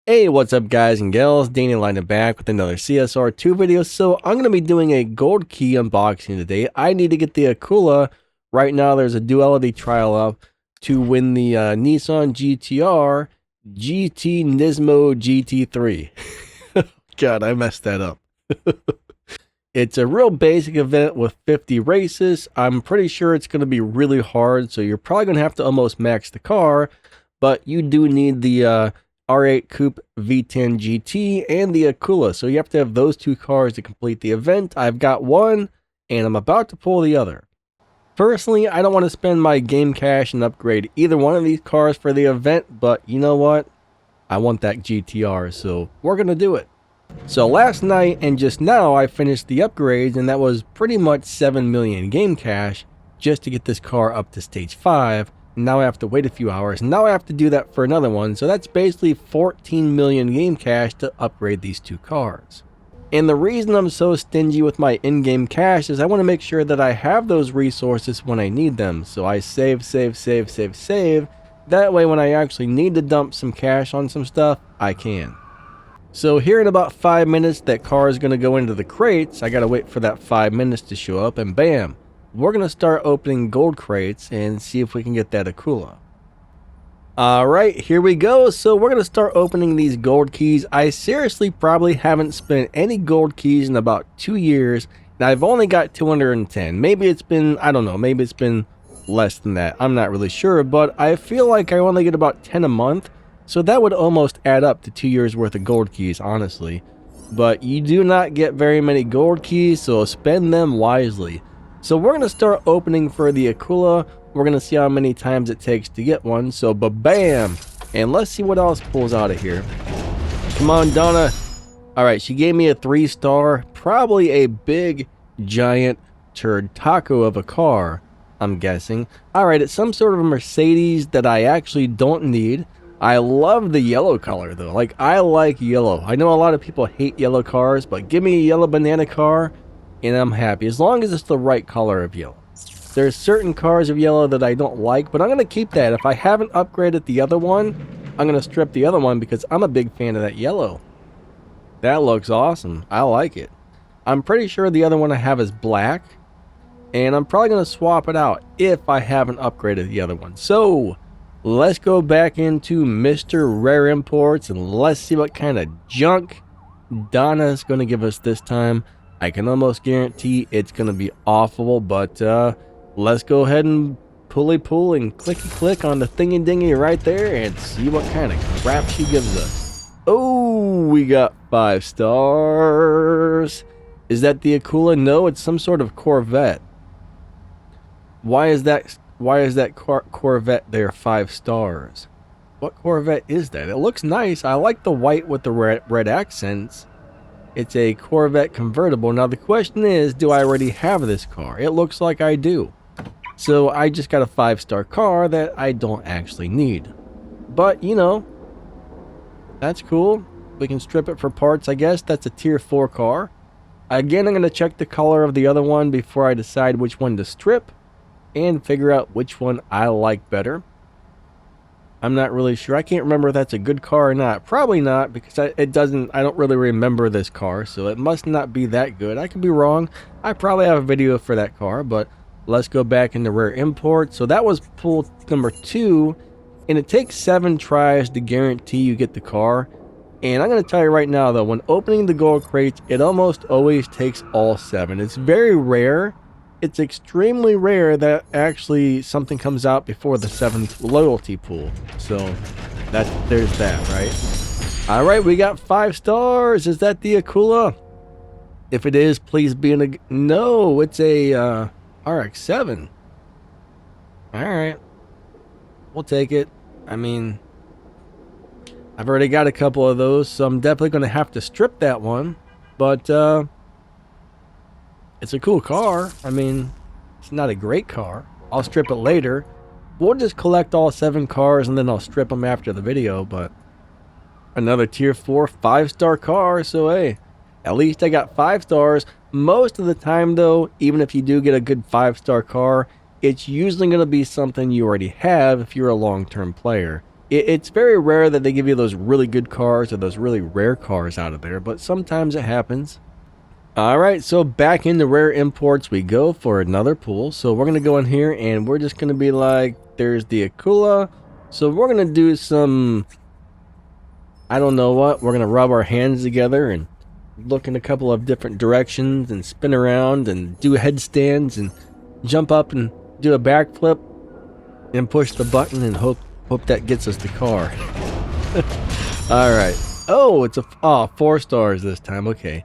Hey, what's up guys and gals, Danny Lina back with another CSR2 video. So I'm going to be doing a gold key unboxing today. I need to get the Akula. Right now there's a Duality trial up to win the Nissan GTR GT Nismo GT3. God, I messed that up. It's a real basic event with 50 races. I'm pretty sure it's going to be really hard, so you're probably going to have to almost max the car, but you do need the R8 Coupe V10 GT and the Akula, so you have to have those two cars to complete the event. I've got one, and I'm about to pull the other. Personally, I don't want to spend my game cash and upgrade either one of these cars for the event, but you know what? I want that GTR, so we're going to do it. So last night and just now I finished the upgrades, and that was pretty much 7 million game cash just to get this car up to stage 5. Now I have to wait a few hours, and now I have to do that for another one, so that's basically 14 million game cash to upgrade these two cars. And the reason I'm so stingy with my in-game cash is I want to make sure that I have those resources when I need them, so I save. That way when I actually need to dump some cash on some stuff, I can. So here in about 5 minutes, that car is going to go into the crates. I got to wait for that 5 minutes to show up, and bam, we're going to start opening gold crates and see if we can get that Akula. Alright, here we go. So we're going to start opening these gold keys. I seriously probably haven't spent any gold keys in about 2 years, and I've only got 210. Maybe it's been, I don't know, maybe it's been less than that. I'm not really sure, but I feel like I only get about 10 a month. So that would almost add up to 2 years worth of gold keys, honestly. But you do not get very many gold keys, so spend them wisely. So we're going to start opening for the Akula. We're going to see how many times it takes to get one. So ba-bam! And let's see what else pulls out of here. Come on, Donna. Alright, she gave me a 3-star. Probably a big, giant turd taco of a car, I'm guessing. Alright, it's some sort of a Mercedes that I actually don't need. I love the yellow color though. Like, I like yellow. I know a lot of people hate yellow cars, but give me a yellow banana car and I'm happy, as long as it's the right color of yellow. There's certain cars of yellow that I don't like, but I'm going to keep that. If I haven't upgraded the other one, I'm going to strip the other one because I'm a big fan of that yellow. That looks awesome. I like it. I'm pretty sure the other one I have is black, and I'm probably going to swap it out if I haven't upgraded the other one. So let's go back into Mr. Rare Imports and let's see what kind of junk Donna's going to give us this time. I can almost guarantee it's going to be awful, but let's go ahead and pull and clicky click on the thingy dingy right there and see what kind of crap she gives us. Oh, we got 5 stars. Is that the Akula? No, it's some sort of Corvette. Why is that Corvette there 5 stars? What Corvette is that? It looks nice. I like the white with the red accents. It's a Corvette convertible. Now the question is, do I already have this car? It looks like I do. So I just got a 5-star car that I don't actually need. But, you know, that's cool. We can strip it for parts, I guess. That's a tier 4 car. Again, I'm going to check the color of the other one before I decide which one to strip and figure out which one I like better. I'm not really sure. I can't remember if that's a good car or not. Probably not, because I don't really remember this car, so it must not be that good. I could be wrong. I probably have a video for that car, but let's go back into Rare Import. So that was pull number 2, and it takes 7 tries to guarantee you get the car. And I'm going to tell you right now, though, when opening the gold crates, it almost always takes all 7. It's very rare. It's extremely rare that actually something comes out before the 7th loyalty pool. So there's that, right? All right, we got 5 stars. Is that the Akula? If it is, please be in a... No, it's a RX-7. All right. We'll take it. I mean, I've already got a couple of those, so I'm definitely going to have to strip that one. But, it's a cool car. I mean, it's not a great car. I'll strip it later. We'll just collect all 7 cars and then I'll strip them after the video. But another tier 4 5-star car. So hey, at least I got 5 stars. Most of the time though, even if you do get a good 5-star car, it's usually going to be something you already have if you're a long-term player. It's very rare that they give you those really good cars or those really rare cars out of there, but sometimes it happens. Alright, so back into rare imports we go for another pool. So we're going to go in here and we're just going to be like, there's the Akula. So we're going to do some, I don't know what, we're going to rub our hands together and look in a couple of different directions and spin around and do headstands and jump up and do a backflip and push the button and hope that gets us the car. Alright. Oh, it's a 4 stars this time. Okay.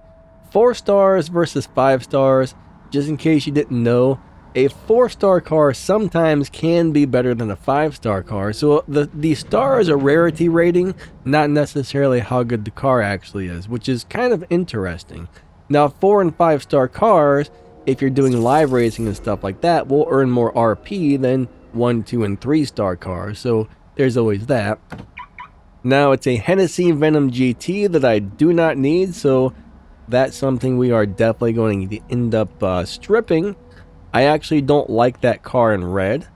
4 stars versus 5 stars. Just in case you didn't know, a 4-star car sometimes can be better than a 5-star car. So the star is a rarity rating, not necessarily how good the car actually is, which is kind of interesting. Now 4 and 5-star cars, if you're doing live racing and stuff like that, will earn more RP than 1, 2, and 3-star cars. So there's always that. Now it's a Hennessy Venom GT that I do not need, so that's something we are definitely going to end up stripping. I actually don't like that car in red.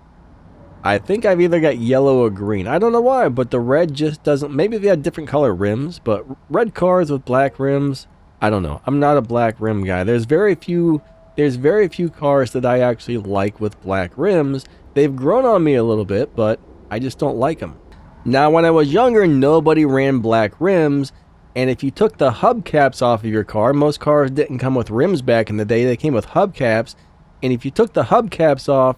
I think I've either got yellow or green. I don't know why, but the red just doesn't. Maybe if you had different color rims, but red cars with black rims, I don't know. I'm not a black rim guy. There's very few cars that I actually like with black rims. They've grown on me a little bit, but I just don't like them. Now, when I was younger, nobody ran black rims. And if you took the hubcaps off of your car, most cars didn't come with rims back in the day. They came with hubcaps. And if you took the hubcaps off,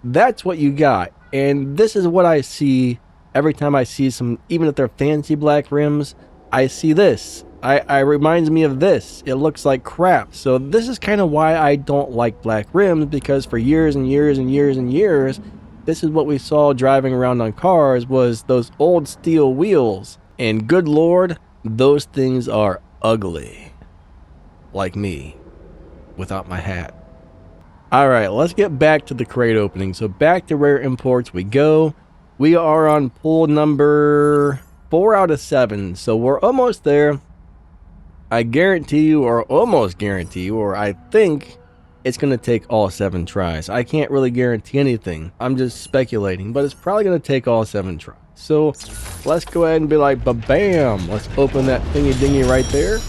that's what you got. And this is what I see every time I see some, even if they're fancy black rims, I see this. I reminds me of this. It looks like crap. So this is kind of why I don't like black rims, because for years and years and years and years, this is what we saw driving around on cars was those old steel wheels. And good Lord, those things are ugly. Like me, without my hat. Alright, let's get back to the crate opening. So back to rare imports we go. We are on pool number 4 out of 7. So we're almost there. I guarantee you, or almost guarantee you, or I think it's going to take all 7 tries. I can't really guarantee anything. I'm just speculating, but it's probably going to take all 7 tries. So let's go ahead and be like, ba-bam. Let's open that thingy-dingy right there.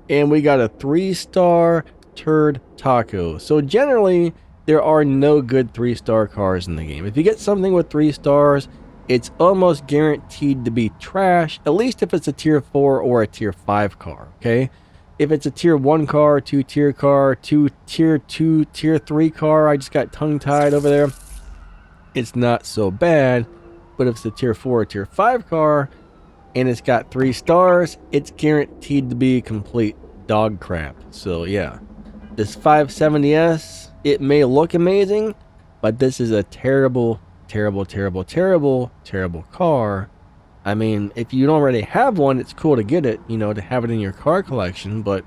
And we got a 3-star turd taco. So generally, there are no good 3-star cars in the game. If you get something with 3 stars, it's almost guaranteed to be trash, at least if it's a tier 4 or a tier 5 car, okay? If it's a tier 1 car, 2 tier car, 2 tier 2, tier 3 car, I just got tongue-tied over there, it's not so bad. But if it's a tier 4 or tier 5 car, and it's got 3 stars, it's guaranteed to be complete dog crap. So yeah, this 570S, it may look amazing, but this is a terrible, terrible, terrible, terrible, terrible car. I mean, if you don't already have one, it's cool to get it, you know, to have it in your car collection, but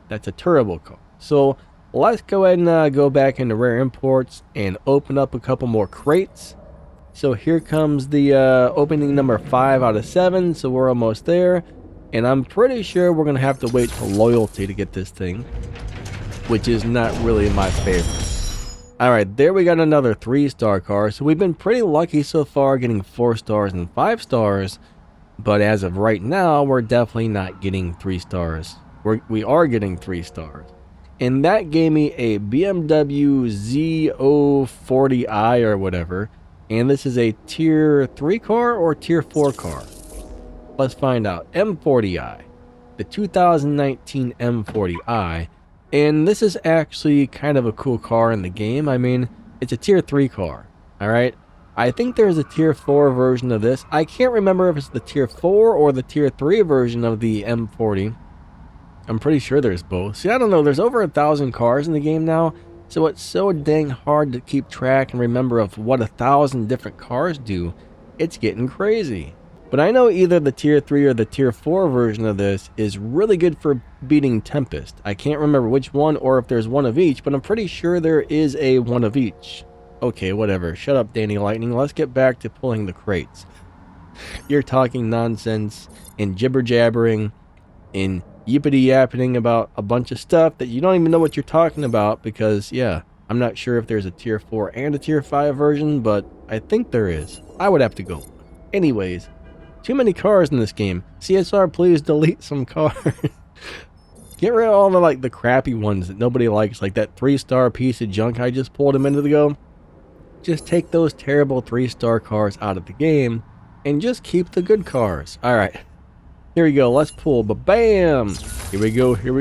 that's a terrible car. So let's go ahead and go back into rare imports and open up a couple more crates. So here comes the opening number 5 out of 7, so we're almost there. And I'm pretty sure we're going to have to wait for loyalty to get this thing, which is not really my favorite. Alright, there we got another 3-star car. So we've been pretty lucky so far getting 4 stars and 5 stars. But as of right now, we're definitely not getting 3 stars. We are getting 3 stars. And that gave me a BMW Z040i or whatever. And this is a tier 3 car or tier 4 car? Let's find out. M40i. The 2019 M40i. And this is actually kind of a cool car in the game. I mean, it's a tier 3 car. Alright? I think there's a tier 4 version of this. I can't remember if it's the tier 4 or the tier 3 version of the M40. I'm pretty sure there's both. See, I don't know. There's over 1,000 cars in the game now. So it's so dang hard to keep track and remember of what 1,000 different cars do. It's getting crazy. But I know either the tier 3 or the tier 4 version of this is really good for beating Tempest. I can't remember which one or if there's one of each, but I'm pretty sure there is a one of each. Okay, whatever. Shut up, Danny Lightning. Let's get back to pulling the crates. You're talking nonsense and jibber-jabbering and yippity-yapping about a bunch of stuff that you don't even know what you're talking about because, yeah, I'm not sure if there's a tier 4 and a tier 5 version, but I think there is. I would have to go. Anyways, too many cars in this game. CSR, please delete some cars. Get rid of all the the crappy ones that nobody likes, like that 3-star piece of junk I just pulled a minute ago. Just take those terrible 3-star cars out of the game and just keep the good cars. Alright, here we go, let's pull, but bam! Here we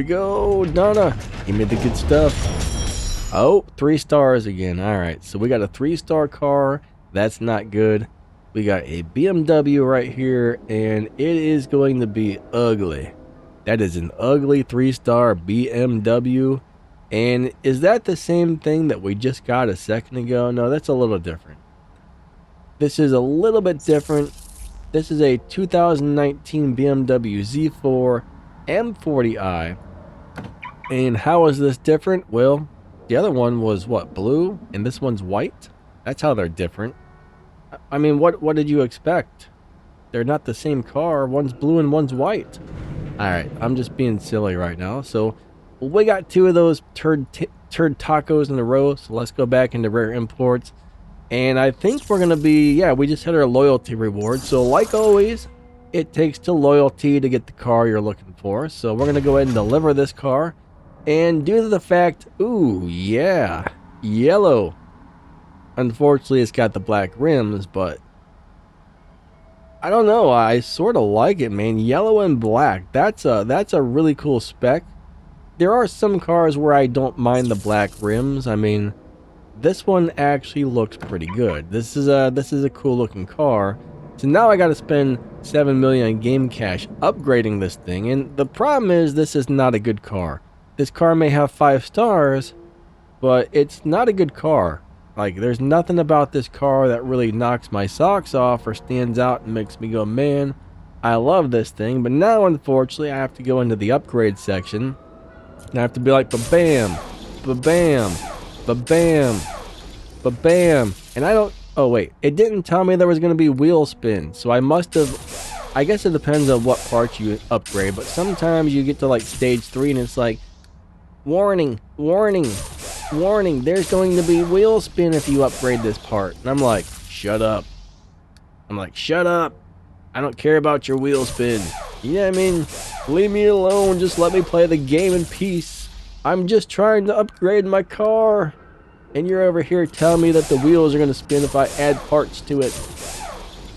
go, Donna, give me the good stuff. Oh, 3 stars again. Alright, so we got a 3-star car, that's not good. We got a BMW right here, and it is going to be ugly. That is an ugly 3-star BMW. And is that the same thing that we just got a second ago? No, that's a little different. This is a little bit different. This is a 2019 BMW Z4 M40i. And how is this different? Well, the other one was what, blue? And this one's white? That's how they're different. I mean, what did you expect? They're not the same car. One's blue and one's white. Alright, I'm just being silly right now. So, we got 2 of those turd tacos in a row. So, let's go back into rare imports. And I think we're going to be, yeah, we just had our loyalty reward. So, like always, it takes to loyalty to get the car you're looking for. So, we're going to go ahead and deliver this car. And due to the fact, ooh, yeah, yellow. Unfortunately, it's got the black rims, but I don't know. I sort of like it, man. Yellow and black. That's a really cool spec. There are some cars where I don't mind the black rims. I mean, this one actually looks pretty good. This is a cool looking car. So now I got to spend 7 million in game cash upgrading this thing. And the problem is this is not a good car. This car may have 5 stars, but it's not a good car. Like, there's nothing about this car that really knocks my socks off or stands out and makes me go, man, I love this thing. But now, unfortunately, I have to go into the upgrade section. And I have to be like, ba-bam, ba-bam, ba-bam, ba-bam. And I don't, oh wait, it didn't tell me there was going to be wheel spin. So I must have, I guess it depends on what parts you upgrade. But sometimes you get to like stage 3 and it's like, warning, warning, warning, there's going to be wheel spin if you upgrade this part. And I'm like, shut up. I'm like, shut up. I don't care about your wheel spin. You know what I mean? Leave me alone. Just let me play the game in peace. I'm just trying to upgrade my car. And you're over here telling me that the wheels are going to spin if I add parts to it.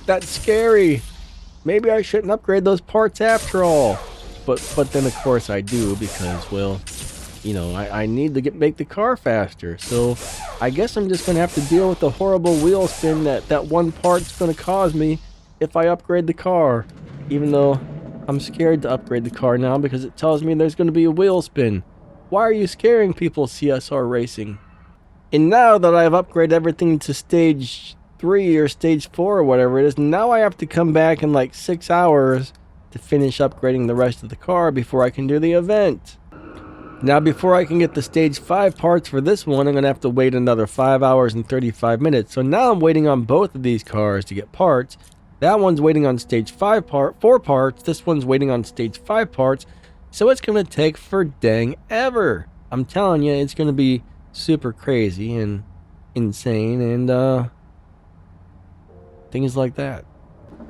That's scary. Maybe I shouldn't upgrade those parts after all. But then of course I do because, well, you know, I need to make the car faster. So I guess I'm just going to have to deal with the horrible wheel spin that one part's going to cause me if I upgrade the car. Even though I'm scared to upgrade the car now because it tells me there's going to be a wheel spin. Why are you scaring people, CSR Racing? And now that I've upgraded everything to stage 3 or stage 4 or whatever it is, now I have to come back in like 6 hours to finish upgrading the rest of the car before I can do the event. Now, before I can get the stage 5 parts for this one, I'm going to have to wait another 5 hours and 35 minutes. So now I'm waiting on both of these cars to get parts. That one's waiting on stage 4 parts. This one's waiting on stage 5 parts. So it's going to take for dang ever. I'm telling you, it's going to be super crazy and insane and things like that.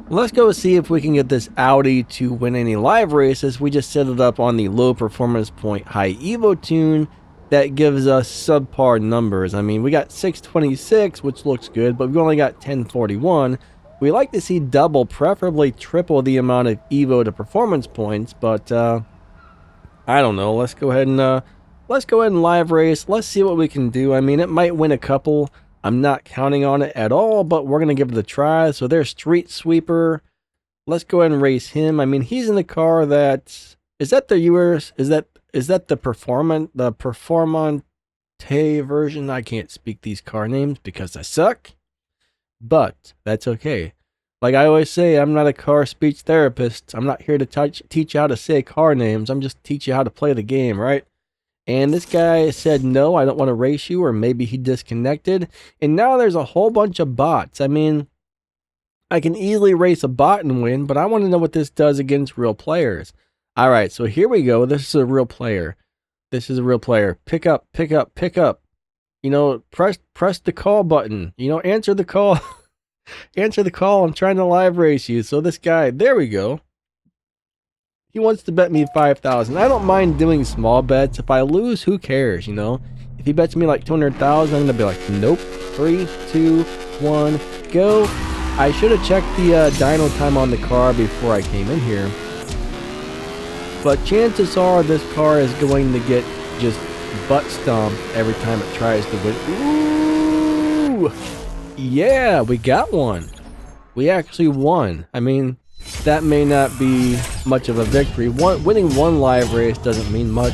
Let's go see if we can get this Audi to win any live races. We just set it up on the low performance point high Evo tune that gives us subpar numbers. I mean, we got 626, which looks good, but we only got 1041. We like to see double, preferably triple the amount of Evo to performance points, but I don't know. Let's go ahead and live race. Let's see what we can do. I mean, it might win a couple. I'm not counting on it at all, but we're going to give it a try. So there's Street Sweeper. Let's go ahead and race him. I mean, he's in the car that... Is that the US? Is that the Performante version? I can't speak these car names because I suck. But that's okay. Like I always say, I'm not a car speech therapist. I'm not here to teach you how to say car names. I'm just teach you how to play the game, right? And this guy said, no, I don't want to race you, or maybe he disconnected. And now there's a whole bunch of bots. I mean, I can easily race a bot and win, but I want to know what this does against real players. All right, so here we go. This is a real player. This is a real player. Pick up, pick up, pick up. You know, press the call button. You know, answer the call. Answer the call. I'm trying to live race you. So this guy, there we go. He wants to bet me 5,000. I don't mind doing small bets. If I lose, who cares, you know? If he bets me like 200,000, I'm gonna be like, nope. 3, 2, 1, go. I should have checked the dyno time on the car before I came in here. But chances are this car is going to get just butt stomped every time it tries to win. Ooh! Yeah, we got one. We actually won. I mean, that may not be much of a victory. Winning one live race doesn't mean much.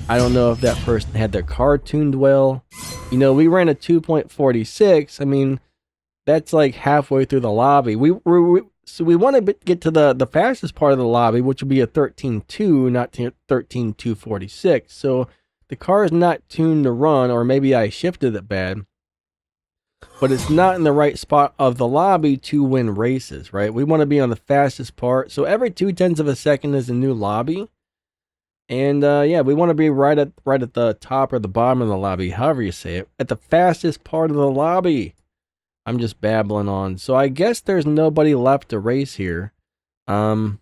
I don't know if that person had their car tuned well. You know, we ran a 2.46. I mean, that's like halfway through the lobby. So we want to get to the fastest part of the lobby, which will be a 13.2, not 13.246. So the car is not tuned to run, or maybe I shifted it bad. But it's not in the right spot of the lobby to win races, right? We want to be on the fastest part. So every 0.2 of a second is a new lobby. And yeah, we want to be right at the top or the bottom of the lobby, however you say it, at the fastest part of the lobby. I'm just babbling on. So I guess there's nobody left to race here. Let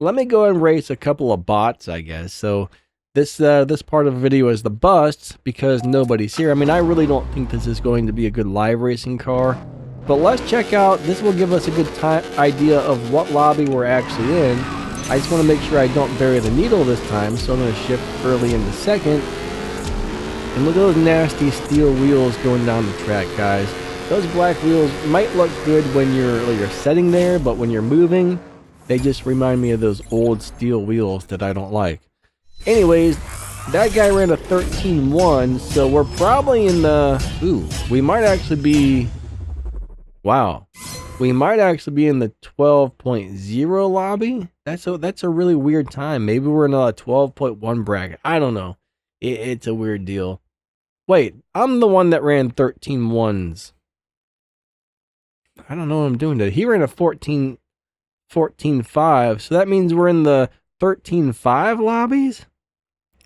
me go and race a couple of bots, I guess. So this part of the video is the busts because nobody's here. I mean, I really don't think this is going to be a good live racing car. But let's check out. This will give us a good idea of what lobby we're actually in. I just want to make sure I don't bury the needle this time. So I'm going to shift early into second. And look at those nasty steel wheels going down the track, guys. Those black wheels might look good when you're sitting there, but when you're moving, they just remind me of those old steel wheels that I don't like. Anyways, that guy ran a 13.1, so we're probably in the... Ooh, we might actually be... Wow. We might actually be in the 12.0 lobby. That's a really weird time. Maybe we're in a 12.1 bracket. I don't know. It's a weird deal. Wait, I'm the one that ran 13.1s. I don't know what I'm doing today. He ran a 14.5, so that means we're in the 13.5 lobbies?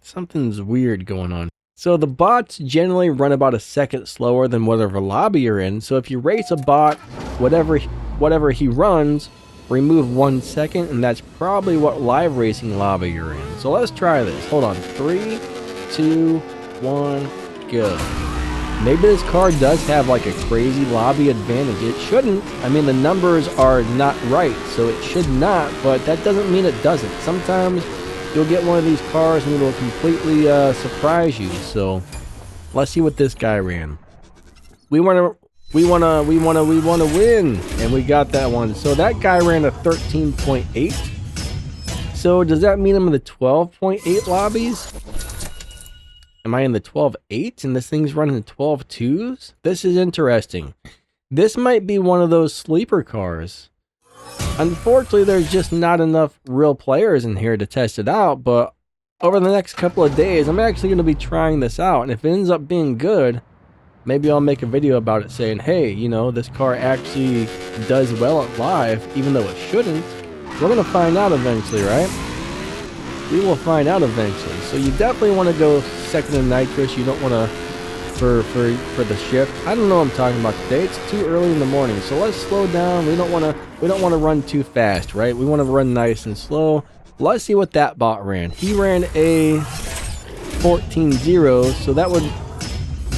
Something's weird going on. So the bots generally run about a second slower than whatever lobby you're in. So if you race a bot, whatever he runs, remove 1 second, and that's probably what live racing lobby you're in. So let's try this. Hold on. 3, 2, 1, go. Maybe this car does have like a crazy lobby advantage. It shouldn't. I mean, the numbers are not right, so it should not, but that doesn't mean it doesn't. Sometimes you'll get one of these cars and it'll completely surprise you. So let's see what this guy ran. We wanna win, and we got that one. So that guy ran a 13.8. So does that mean I'm in the 12.8 lobbies? Am I in the 12.8 and this thing's running 12.2s? This is interesting. This might be one of those sleeper cars. Unfortunately, there's just not enough real players in here to test it out, but over the next couple of days, I'm actually going to be trying this out, and if it ends up being good, maybe I'll make a video about it saying, hey, you know, this car actually does well at live, even though it shouldn't. We're going to find out eventually, right? We will find out eventually. So you definitely want to go second in nitrous. You don't want to for the shift. I don't know what I'm talking about today. It's too early in the morning. So let's slow down. We don't want to run too fast, right? We want to run nice and slow. Let's see what that bot ran. He ran a 14.0. So that would,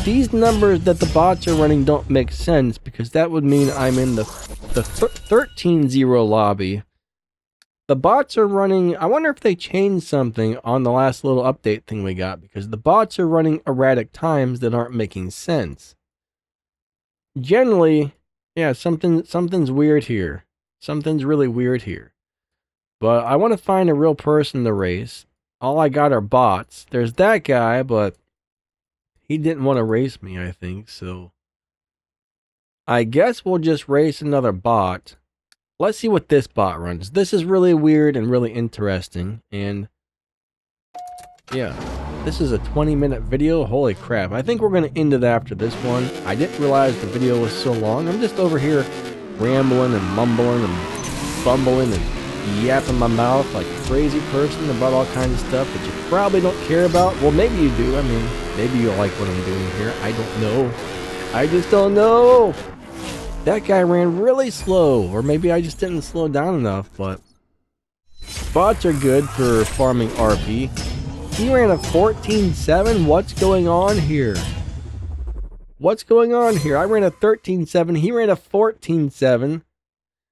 these numbers that the bots are running don't make sense, because that would mean I'm in the 13.0 lobby. The bots are running, I wonder if they changed something on the last little update thing we got, because the bots are running erratic times that aren't making sense. Generally, yeah, something's weird here. Something's really weird here. But I want to find a real person to race. All I got are bots. There's that guy, but he didn't want to race me, I think, so I guess we'll just race another bot. Let's see what this bot runs. This is really weird and really interesting. And yeah, this is a 20-minute video. Holy crap. I think we're going to end it after this one. I didn't realize the video was so long. I'm just over here rambling and mumbling and bumbling and yapping my mouth like a crazy person about all kinds of stuff that you probably don't care about. Well, maybe you do. I mean, maybe you like what I'm doing here. I don't know. I just don't know. That guy ran really slow, or maybe I just didn't slow down enough, but bots are good for farming RP. He ran a 14.7. What's going on here? What's going on here? I ran a 13.7. He ran a 14.7.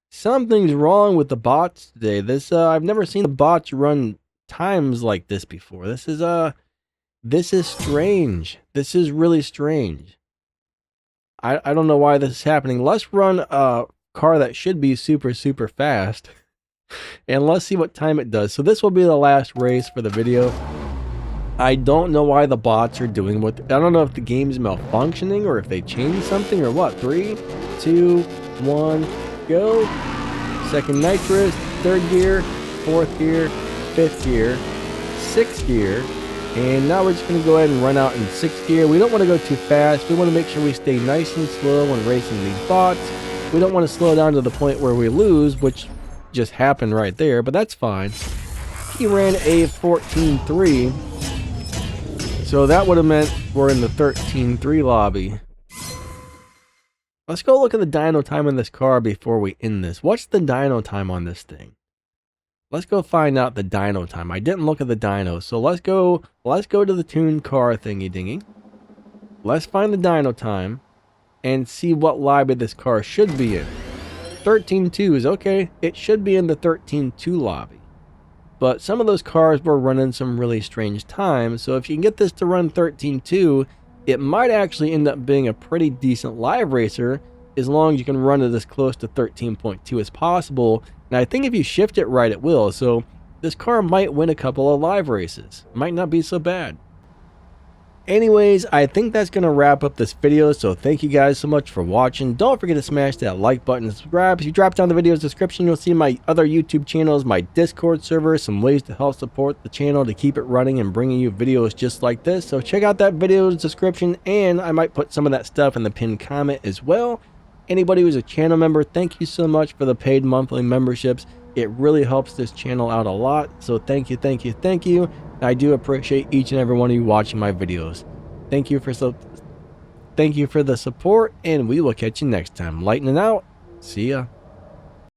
Something's wrong with the bots today. I've never seen the bots run times like this before. This is strange. This is really strange. I don't know why this is happening. Let's run a car that should be super, super fast. And let's see what time it does. So this will be the last race for the video. I don't know why the bots are doing what... I don't know if the game's malfunctioning or if they changed something or what. 3, 2, 1, go. Second nitrous, third gear, fourth gear, fifth gear, sixth gear. And now we're just going to go ahead and run out in sixth gear. We don't want to go too fast. We want to make sure we stay nice and slow when racing these bots. We don't want to slow down to the point where we lose, which just happened right there, but that's fine. He ran a 14.3. So that would have meant we're in the 13.3 lobby. Let's go look at the dyno time on this car before we end this. What's the dyno time on this thing? Let's go find out the dyno time. I didn't look at the dyno, so let's go to the tuned car thingy dingy. Let's find the dyno time and see what lobby this car should be in. 13.2 is okay. It should be in the 13.2 lobby. But some of those cars were running some really strange times, so if you can get this to run 13.2, it might actually end up being a pretty decent live racer, as long as you can run it as close to 13.2 as possible. And I think if you shift it right, it will. So this car might win a couple of live races. Might not be so bad. Anyways, I think that's going to wrap up this video, so thank you guys so much for watching. Don't forget to smash that like button and subscribe. If you drop down the video's description, you'll see my other YouTube channels, my Discord server, some ways to help support the channel to keep it running and bringing you videos just like this. So check out that video's description, and I might put some of that stuff in the pinned comment as well. Anybody who's a channel member, thank you so much for the paid monthly memberships. It really helps this channel out a lot, so thank you, thank you, thank you. I do appreciate each and every one of you watching my videos. Thank you for the support, and we will catch you next time. Lightning out. See ya.